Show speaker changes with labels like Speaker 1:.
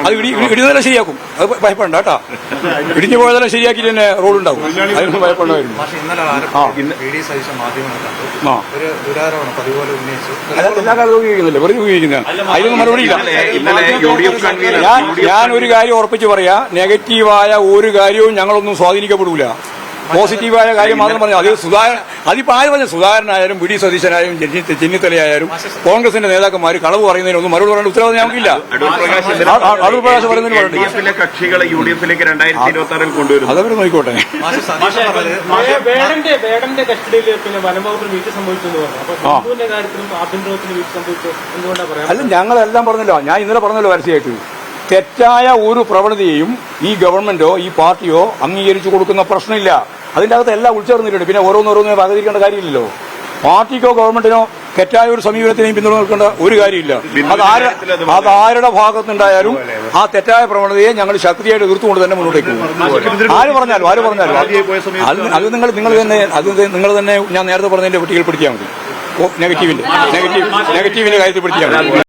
Speaker 1: അത് ഇടിഞ്ഞതെല്ലാം ശരിയാക്കും. അത് ഭയപ്പെടണ്ട കേട്ടോ. ഇടിഞ്ഞു പോയതെല്ലാം ശരിയാക്കിയിട്ട് തന്നെ റോഡ് ഉണ്ടാവും. അതിനൊന്നും ഭയപ്പെടമായിരുന്നു. എല്ലാ കാലത്തും ഉപയോഗിക്കുന്നില്ല, വെറുതെ ഉപയോഗിക്കുന്ന അതിനൊന്നും മറുപടിയില്ല. ഞാൻ ഒരു കാര്യം ഉറപ്പിച്ച് പറയാ, നെഗറ്റീവായ ഒരു കാര്യവും ഞങ്ങളൊന്നും സ്വാധീനിക്കപ്പെടൂല. പോസിറ്റീവായ കാര്യം മാത്രം പറഞ്ഞു. അതിപ്പോ ആര് പറഞ്ഞു? സുധാകരനായാലും വി ഡി സതീശനായാലും ചെന്നിത്തലയായാലും കോൺഗ്രസിന്റെ നേതാക്കന്മാർ കളവ് പറയുന്നതിനൊന്നും മറുപടി പറയേണ്ട ഉത്തരവാദിത്വം ഞങ്ങൾക്കില്ല. അടൂർ പ്രകാശ് പറയുന്നതിന്
Speaker 2: കക്ഷികളെ യു ഡി എഫിലേക്ക് 2026 കൊണ്ടുവരും.
Speaker 1: അതവർ നോക്കിക്കോട്ടെ. അല്ല, ഞങ്ങളെല്ലാം പറഞ്ഞല്ലോ, ഞാൻ ഇന്നലെ പറഞ്ഞല്ലോ പരസ്യമായിട്ട്, തെറ്റായ ഒരു പ്രവണതയെയും ഈ ഗവൺമെന്റോ ഈ പാർട്ടിയോ അംഗീകരിച്ചു കൊടുക്കുന്ന പ്രശ്നമില്ല. അതിന്റെ അകത്ത് എല്ലാം ഉൾച്ചേർന്നിട്ടുണ്ട്. പിന്നെ ഓരോന്നോരോന്ന് വകതിരിക്കേണ്ട കാര്യമില്ലല്ലോ. പാർട്ടിക്കോ ഗവൺമെന്റിനോ തെറ്റായ ഒരു സമീപനത്തിനെയും പിന്തുണ നിൽക്കേണ്ട ഒരു കാര്യമില്ല. അതാരുടെ ഭാഗത്തുനിന്നുണ്ടായാലും ആ തെറ്റായ പ്രവണതയെ ഞങ്ങൾ ശക്തിയായിട്ട് എതിർത്തുകൊണ്ട് തന്നെ മുന്നോട്ടേക്ക് പോകും. ആര് പറഞ്ഞാലും അത് നിങ്ങൾ തന്നെ ഞാൻ നേരത്തെ പറഞ്ഞതിന്റെ പട്ടികയിൽ പിടിക്കാൻ മതി. നെഗറ്റീവിന്റെ കാര്യത്തിൽ പിടിക്കാൻ മതി.